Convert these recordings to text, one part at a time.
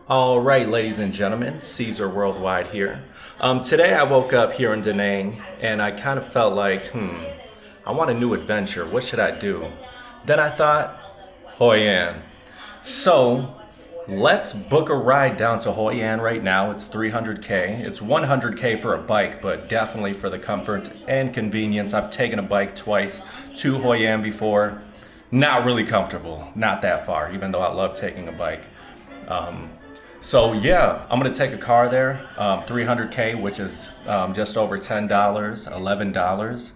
All right, ladies and gentlemen, Caesar Worldwide here. Today I woke up here in Da Nang and I kind of felt like, I want a new adventure. What should I do? Then I thought, Hoi An. So let's book a ride down to Hoi An right now. It's 300K. It's 100K for a bike, but definitely for the comfort and convenience. I've taken a bike twice to Hoi An before. Not really comfortable, not that far, even though I love taking a bike. So yeah, I'm gonna take a car there, 300K, which is just over $10, $11.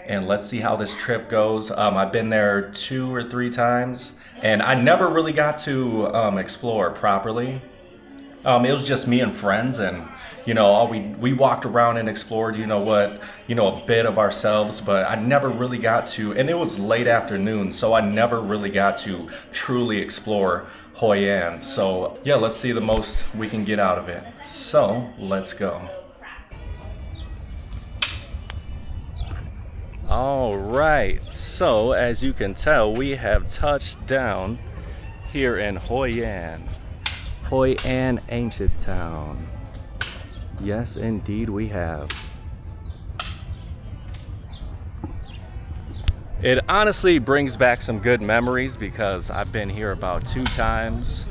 And let's see how this trip goes. I've been there 2 or 3 times and I never really got to explore properly. It was just me and friends, and all we walked around and explored, a bit of ourselves, but I never really got to, and it was late afternoon, so I never really got to truly explore Hoi An. So yeah, let's see the most we can get out of it. So let's go. All right, so as you can tell, we have touched down here in Hoi An. Hoi An Ancient Town. Yes, indeed we have. It honestly brings back some good memories because I've been here about 2 times.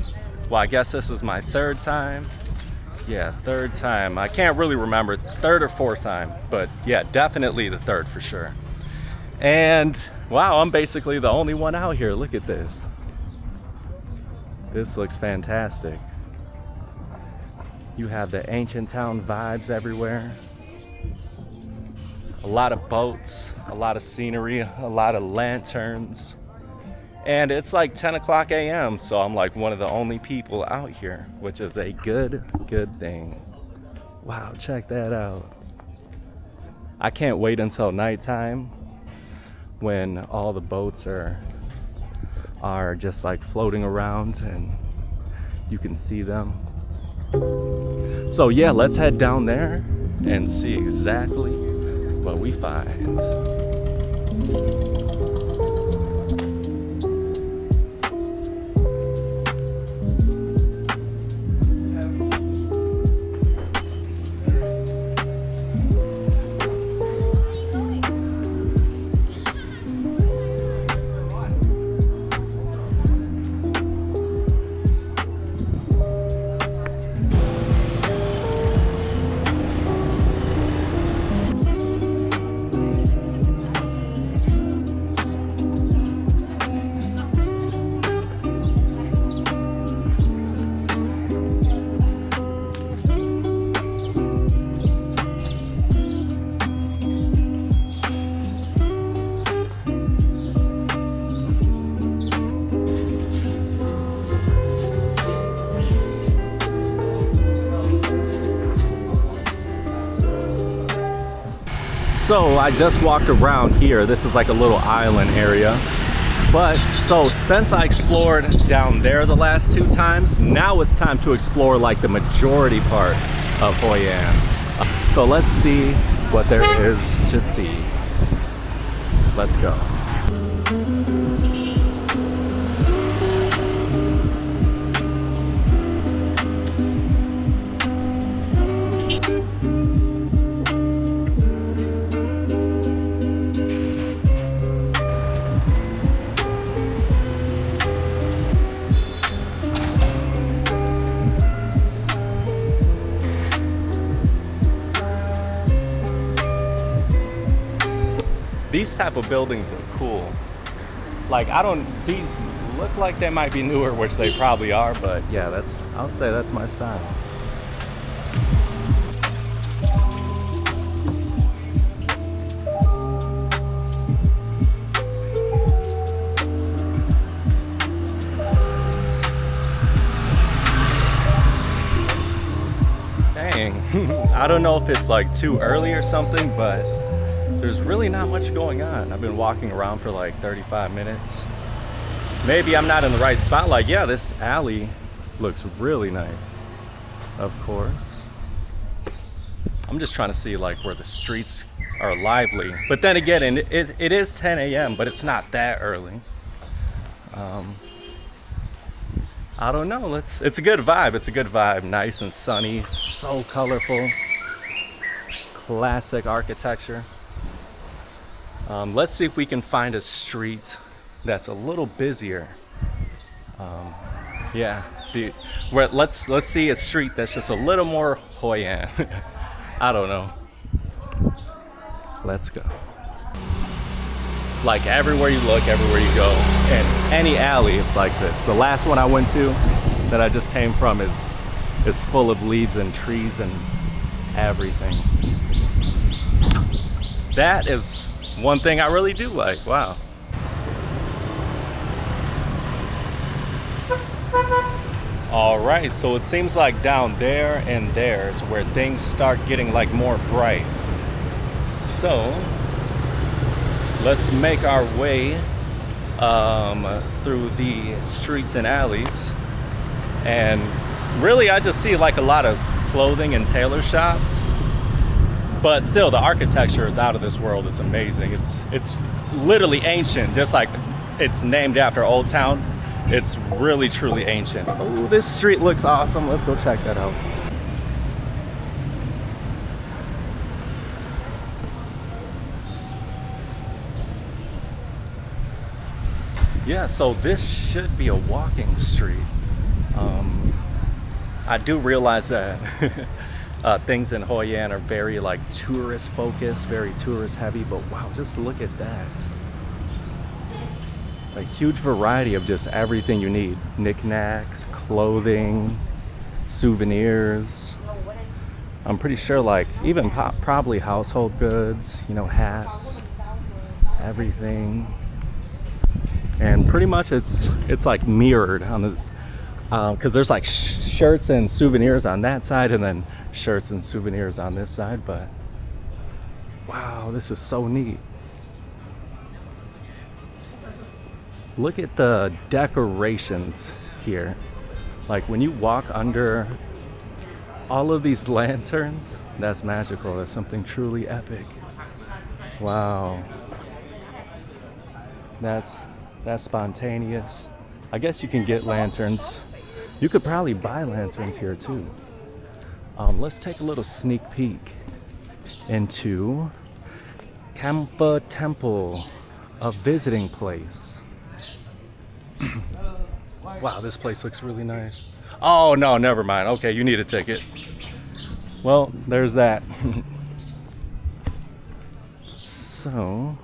Well, I guess this is my 3rd time. Yeah, 3rd time. I can't really remember, 3rd or 4th time, but yeah, definitely the 3rd for sure. And wow, I'm basically the only one out here. Look at this. This looks fantastic. You have the ancient town vibes everywhere. A lot of boats, a lot of scenery, a lot of lanterns. And it's like 10 o'clock a.m. So I'm like one of the only people out here, which is a good thing. Wow, check that out. I can't wait until nighttime when all the boats are just like floating around and you can see them. So yeah, let's head down there and see exactly what we find. So I just walked around here. This is like a little island area. But so since I explored down there the last 2 times, now it's time to explore like the majority part of Hoi An. So let's see what there is to see. Let's go. These type of buildings are cool. Like these look like they might be newer, which they probably are, but yeah, I would say that's my style. Dang, I don't know if it's like too early or something, but there's really not much going on. I've been walking around for like 35 minutes. Maybe I'm not in the right spot. Like, yeah, this alley looks really nice, of course. I'm just trying to see like where the streets are lively. But then again, and it is 10 a.m., but it's not that early. I I don't know. It's a good vibe. It's a good vibe. Nice and sunny. So colorful. Classic architecture. Let's see if we can find a street that's a little busier. Yeah. See, let's see a street that's just a little more Hoi An. I don't know. Let's go. Like everywhere you look, everywhere you go, and any alley, it's like this. The last one I went to that I just came from is full of leaves and trees and everything. That is one thing I really do like. Wow. All right, so it seems like down there and there is where things start getting like more bright. So let's make our way through the streets and alleys. And really I just see like a lot of clothing and tailor shops, but still the architecture is out of this world. It's amazing. It's literally ancient, just like it's named after Old Town. It's really truly ancient. Oh, this street looks awesome. Let's go check that out. Yeah, so this should be a walking street. I do realize that things in Hoi An are very like tourist focused, very tourist heavy, but wow, just look at that. A huge variety of just everything you need. Knickknacks, clothing, souvenirs. I'm pretty sure like even probably household goods, you know, hats, everything. And pretty much it's like mirrored on the because there's like shirts and souvenirs on that side and then shirts and souvenirs on this side. But wow, this is so neat. Look at the decorations here. Like when you walk under all of these lanterns, that's magical. That's something truly epic. Wow. That's spontaneous. I guess you can get lanterns. You could probably buy lanterns here too. Let's take a little sneak peek into Kampa Temple, a visiting place. Wow, this place looks really nice. Oh no, never mind. Okay, you need a ticket. Well, there's that. So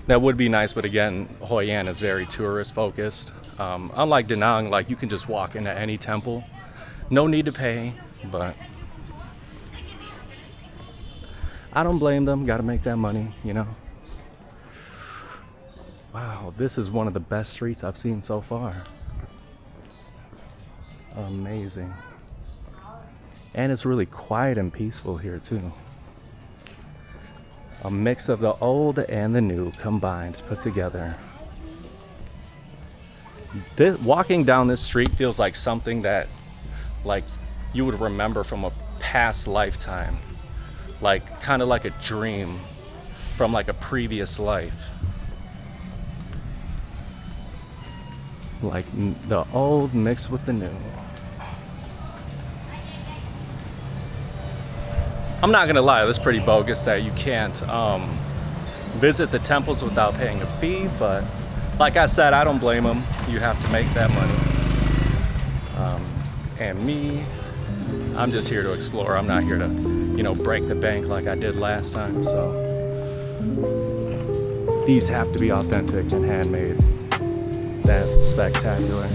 that would be nice, but again, Hoi An is very tourist focused. Unlike Da Nang, like you can just walk into any temple. No need to pay, but I don't blame them. Gotta make that money, you know. Wow, this is one of the best streets I've seen so far. Amazing. And it's really quiet and peaceful here too. A mix of the old and the new combined, put together. Walking down this street feels like something that like you would remember from a past lifetime. Like kind of like a dream from like a previous life. Like the old mixed with the new. I'm not gonna lie, that's pretty bogus that you can't visit the temples without paying a fee, but like I said, I don't blame them. You have to make that money. And me, I'm just here to explore. I'm not here to, you know, break the bank like I did last time, so. These have to be authentic and handmade. That's spectacular.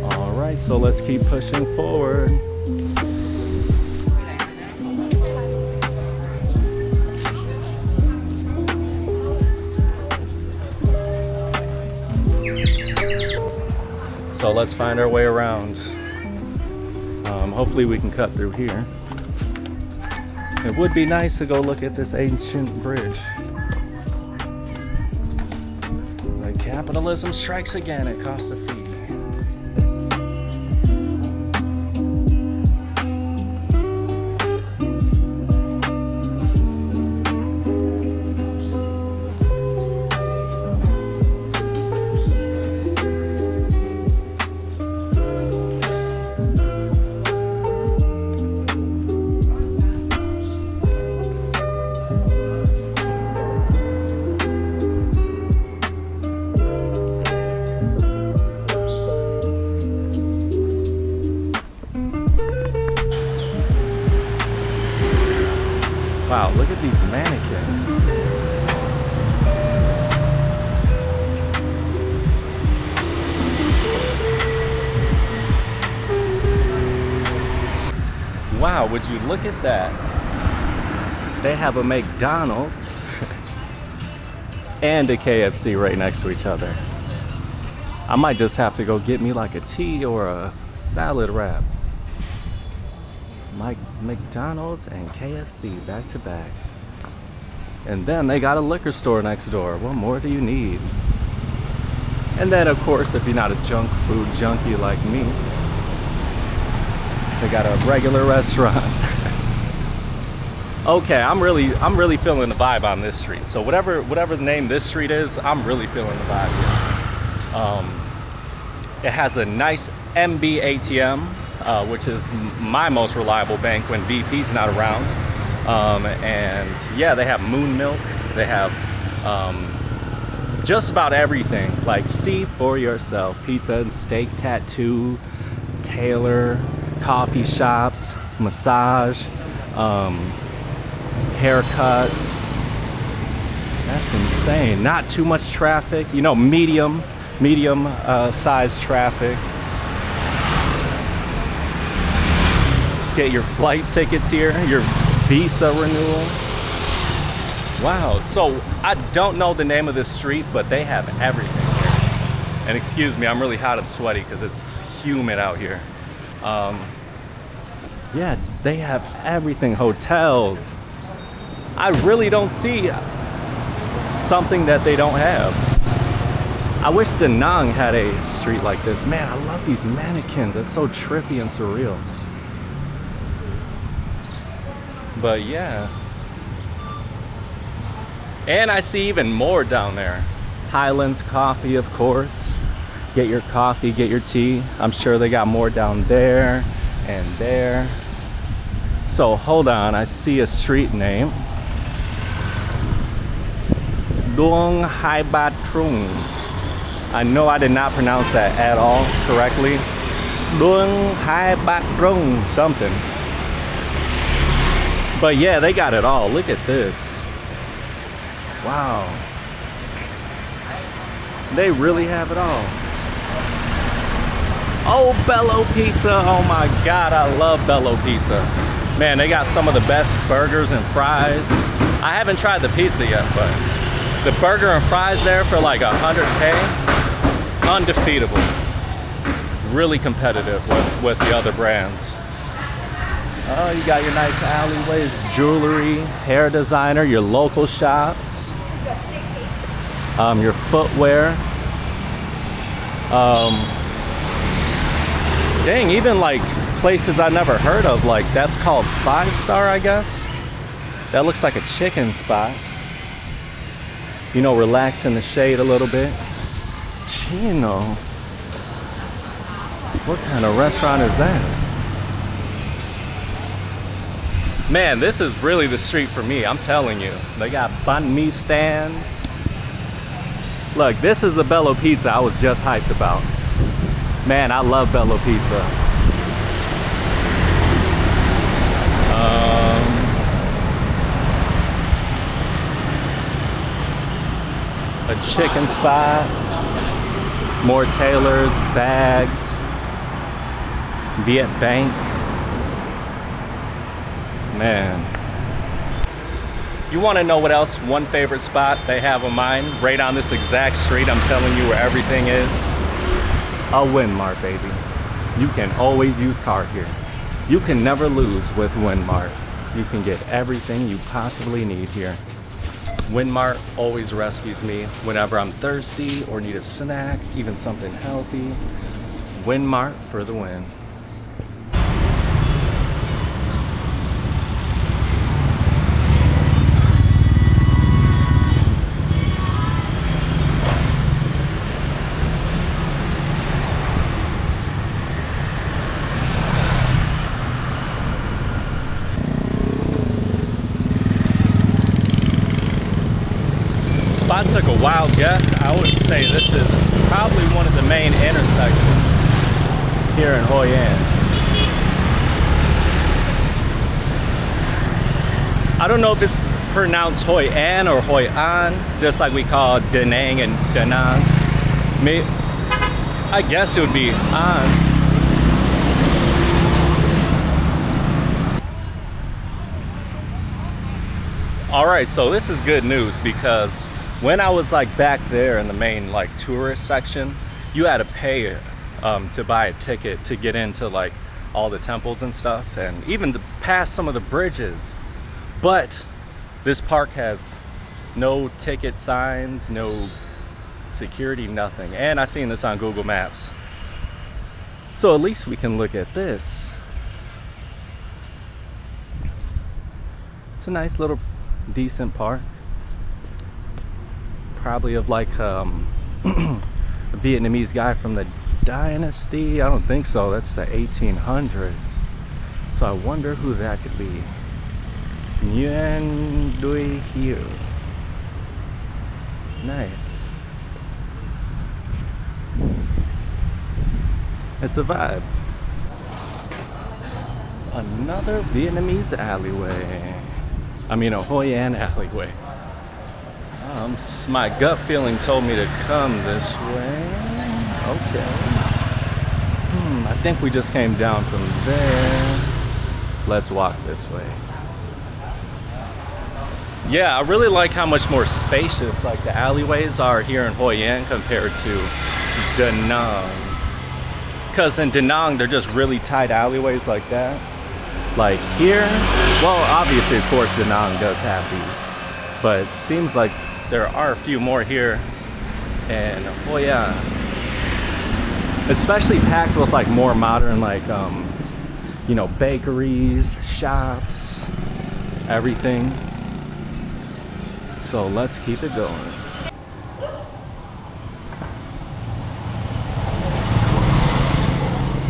All right, so let's keep pushing forward. So let's find our way around. Hopefully we can cut through here. It would be nice to go look at this ancient bridge. Like capitalism strikes again, it costs a fee. Wow, would you look at that? They have a McDonald's and a KFC right next to each other. I might just have to go get me like a tea or a salad wrap. McDonald's and KFC back to back. And then they got a liquor store next door. What more do you need? And then of course, if you're not a junk food junkie like me, they got a regular restaurant. Okay, I'm really feeling the vibe on this street. So whatever the name this street is, I'm really feeling the vibe here. It has a nice MB ATM, which is my most reliable bank when VP's not around. And yeah, they have moon milk. They have just about everything. Like, see for yourself. Pizza and steak tattoo, tailor, coffee shops, massage, haircuts. That's insane. Not too much traffic. You know, medium size traffic. Get your flight tickets here, your visa renewal. Wow, so I don't know the name of this street, but they have everything here. And excuse me, I'm really hot and sweaty because it's humid out here. Yeah, they have everything. Hotels. I really don't see something that they don't have. I wish Da Nang had a street like this. Man, I love these mannequins. It's so trippy and surreal. But yeah. And I see even more down there. Highlands Coffee, of course. Get your coffee, get your tea. I'm sure they got more down there and there. So hold on, I see a street name. Luang Hai Bat Trung. I know I did not pronounce that at all correctly. Luang Hai Bat Trung something. But yeah, they got it all. Look at this. Wow. They really have it all. Oh, Bello Pizza. Oh my God, I love Bello Pizza. Man, they got some of the best burgers and fries. I haven't tried the pizza yet, but the burger and fries there for like $100K, undefeatable. Really competitive with the other brands. Oh, you got your nice alleyways, jewelry, hair designer, your local shops, your footwear. Dang, even like places I never heard of, like that's called 5-star, I guess. That looks like a chicken spot. You know, relax in the shade a little bit. Chino. What kind of restaurant is that? Man, this is really the street for me, I'm telling you. They got banh mi stands. Look, this is the Bello Pizza I was just hyped about. Man, I love Bello Pizza. A chicken spot. More tailors, bags. Viet Bank. Man. You want to know what else one favorite spot they have of mine? Right on this exact street, I'm telling you where everything is. A Winmart, baby. You can always use car here. You can never lose with Winmart. You can get everything you possibly need here. Winmart always rescues me whenever I'm thirsty or need a snack, even something healthy. Winmart for the win. If I took a wild guess, I would say this is probably one of the main intersections here in Hoi An. I don't know if it's pronounced Hoi An or Hoi An, just like we call Da Nang and Da Nang. I guess it would be An. All right, so this is good news because when I was like back there in the main like tourist section, you had to pay to buy a ticket to get into like all the temples and stuff, and even to pass some of the bridges. But this park has no ticket signs, no security, nothing. And I seen this on Google Maps. So at least we can look at this. It's a nice little decent park. Probably of like a Vietnamese guy from the dynasty. I don't think so. That's the 1800s. So I wonder who that could be. Nguyen Dui Hieu. Nice. It's a vibe. Another Vietnamese alleyway. I mean a Hoi An alleyway. My gut feeling told me to come this way. Okay. I think we just came down from there. Let's walk this way. Yeah, I really like how much more spacious like the alleyways are here in Hoi An compared to Da Nang. Because in Da Nang, they're just really tight alleyways like that. Like here, well, obviously, of course, Da Nang does have these. But it seems like there are a few more here. And Hoi An. Especially packed with like more modern, like, you know, bakeries, shops, everything. So let's keep it going.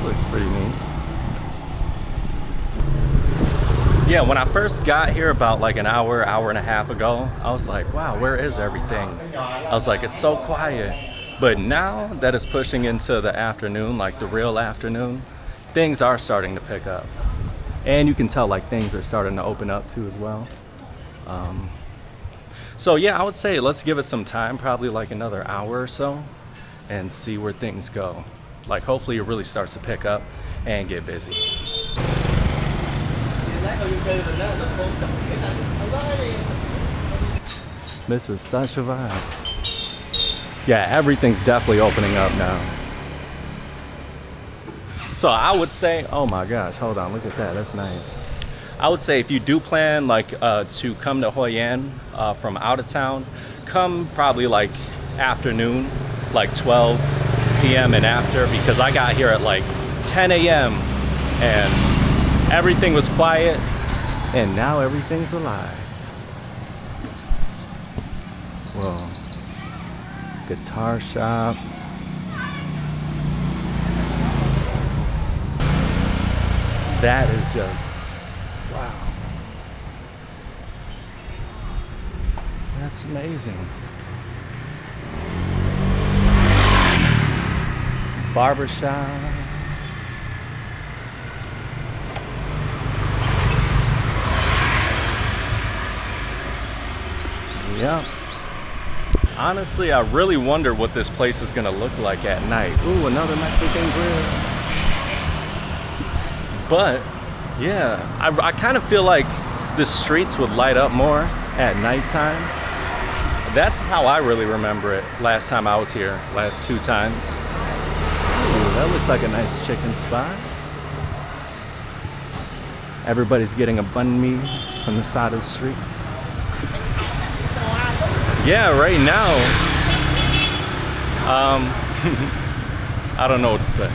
Looks pretty neat. Yeah, when I first got here about like an hour and a half ago, I was like, wow, where is everything? I was like, it's so quiet. But now that it's pushing into the afternoon, like the real afternoon, things are starting to pick up. And you can tell like things are starting to open up too as well. So yeah, I would say let's give it some time, probably like another hour or so, and see where things go. Like hopefully it really starts to pick up and get busy. This is such a vibe. Yeah, everything's definitely opening up now. So I would say, oh my gosh, hold on, look at that, that's nice. I would say if you do plan like to come to Hoi An from out of town, come probably like afternoon, like 12 p.m. and after, because I got here at like 10 a.m. and everything was quiet, and now everything's alive. Whoa. Guitar shop. That is just, wow. That's amazing. Barbershop. Yep. Honestly, I really wonder what this place is gonna look like at night. Ooh, another Mexican grill. But yeah, I kind of feel like the streets would light up more at nighttime. That's how I really remember it last time I was here, last 2 times. Ooh, that looks like a nice chicken spot. Everybody's getting a banh mi from the side of the street. Yeah, right now, I don't know what to say.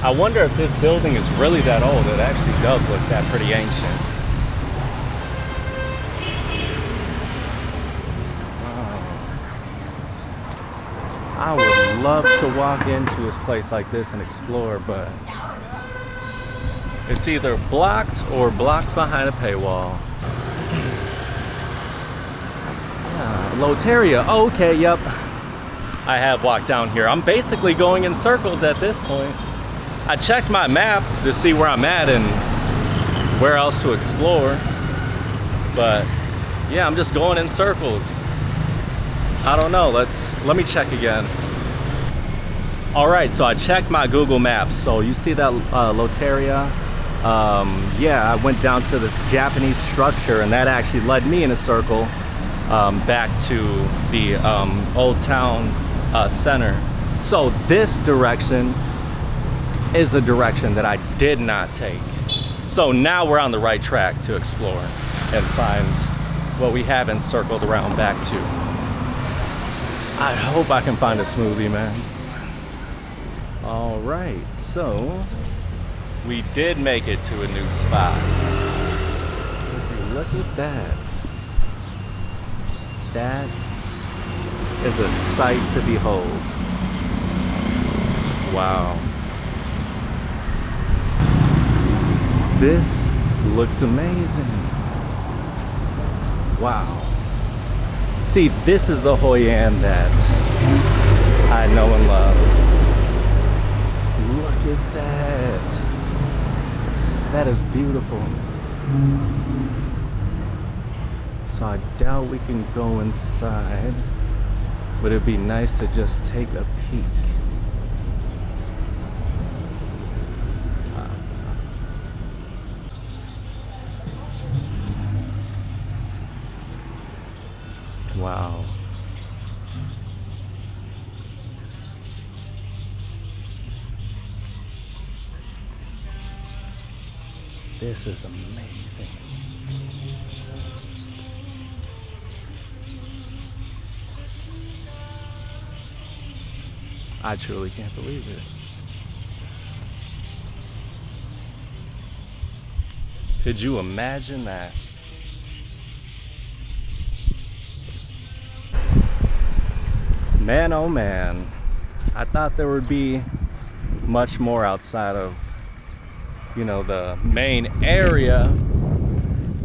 I wonder if this building is really that old. It actually does look that pretty ancient. Wow. I would love to walk into a place like this and explore, but it's either blocked or blocked behind a paywall. Yeah, Loteria. Oh, okay, yep. I have walked down here. I'm basically going in circles at this point. I checked my map to see where I'm at and where else to explore. But yeah, I'm just going in circles. I don't know, let me check again. All right, so I checked my Google Maps. So you see that Loteria? Yeah, I went down to this Japanese structure, and that actually led me in a circle back to the Old Town Center. So this direction is a direction that I did not take. So now we're on the right track to explore and find what we haven't circled around back to. I hope I can find a smoothie, man. All right, so we did make it to a new spot. Look at that. That is a sight to behold. Wow. This looks amazing. Wow. See, this is the Hoi An that I know and love. Look at that. That is beautiful. So I doubt we can go inside, but it'd be nice to just take a peek. Wow. This is amazing. I truly can't believe it. Could you imagine that? Man, oh man, I thought there would be much more outside of, you know, the main area.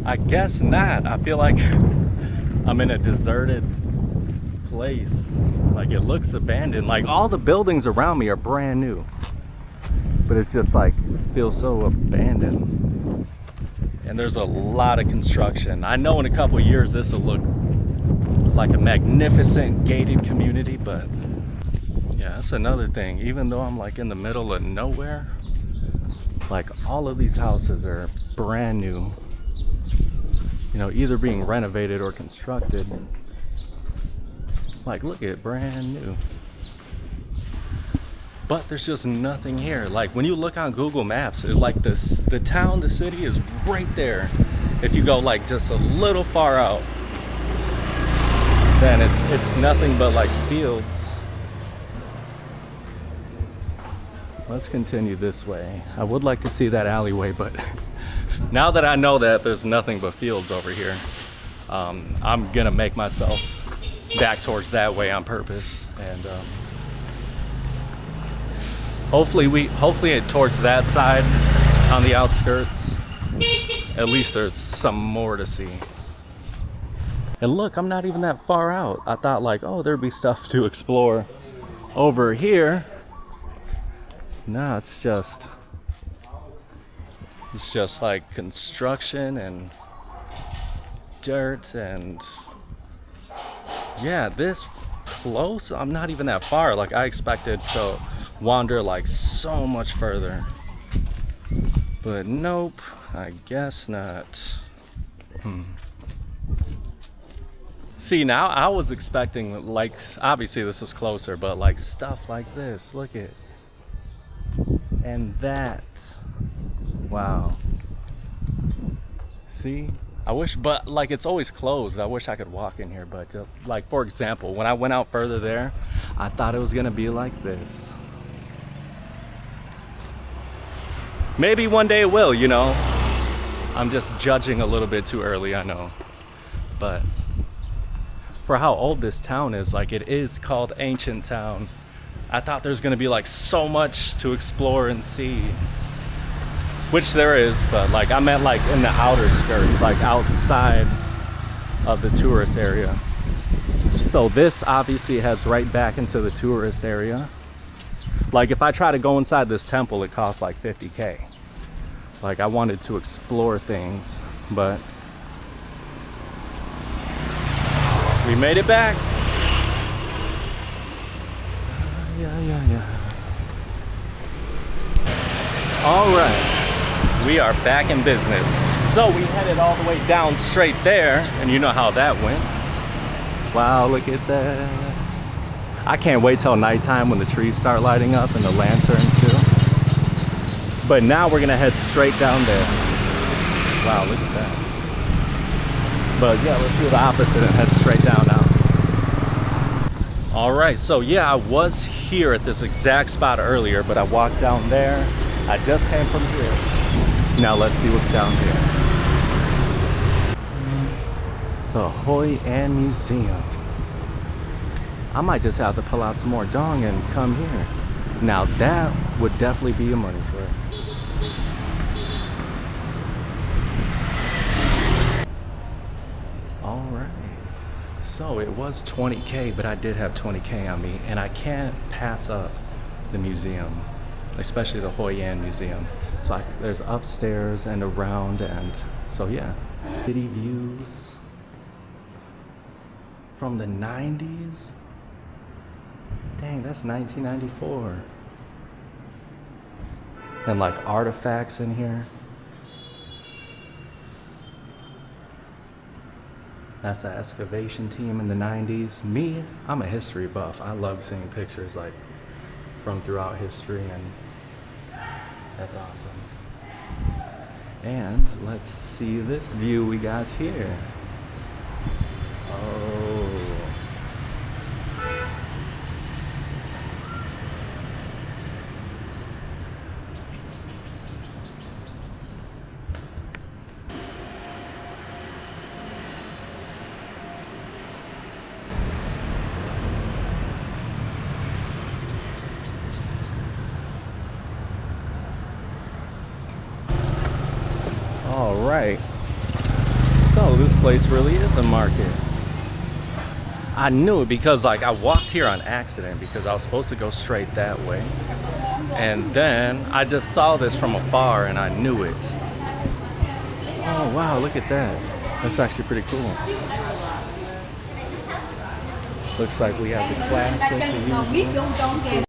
I guess not. I feel like I'm in a deserted place. Like, it looks abandoned. Like, all the buildings around me are brand new, but it's just like, feels so abandoned. And there's a lot of construction. I know in a couple of years this will look like a magnificent gated community, but yeah, that's another thing. Even though I'm like in the middle of nowhere, like all of these houses are brand new, you know, either being renovated or constructed. Like, look at it, brand new. But there's just nothing here. Like, when you look on Google Maps, it's like this, the town, the city is right there. If you go like just a little far out, then it's nothing but like fields. Let's continue this way. I would like to see that alleyway, but now that I know that there's nothing but fields over here, I'm gonna make myself back towards that way on purpose, and hopefully towards that side on the outskirts, at least there's some more to see. And look, I'm not even that far out. I thought like, oh, there'd be stuff to explore over here. No, it's just like construction and dirt, and yeah, this close, I'm not even that far. Like, I expected to wander like so much further, but nope, I guess not. See, now I was expecting, like, obviously this is closer, but like stuff like this, look at, and that, wow. See, I wish, but like, it's always closed. I wish I could walk in here, but just, like, for example, when I went out further there, I thought it was gonna be like this. Maybe one day it will, you know. I'm just judging a little bit too early, I know. But for how old this town is, like, it is called Ancient Town. I thought there's gonna be like so much to explore and see, which there is, but like, I meant like in the outer skirts, like outside of the tourist area. So this obviously heads right back into the tourist area. Like, if I try to go inside this temple, it costs like 50K. Like, I wanted to explore things, but We made it back. Yeah. All right, we are back in business. So we headed all the way down straight there, and you know how that went. Wow, look at that. I can't wait till nighttime when the trees start lighting up and the lanterns too. But now we're gonna head straight down there. Wow, look at that. But yeah, let's do the opposite and head straight down now. All right, so yeah, I was here at this exact spot earlier, but I walked down there. I just came from here. Now let's see what's down here. The Hoi An Museum. I might just have to pull out some more dong and come here. Now that would definitely be a money's worth. All right. So it was 20K, but I did have 20K on me, and I can't pass up the museum, especially the Hoi An Museum. So there's upstairs and around, and so yeah. City views from the 90s. Dang, that's 1994. And like artifacts in here. That's the excavation team in the 90s. Me, I'm a history buff. I love seeing pictures like from throughout history, and that's awesome. And let's see this view we got here. Oh. All right, so this place really is a market. I knew it because like I walked here on accident because I was supposed to go straight that way, and then I just saw this from afar and I knew it. Oh wow, look at that. That's actually pretty cool. Looks like we have the classic, the usual.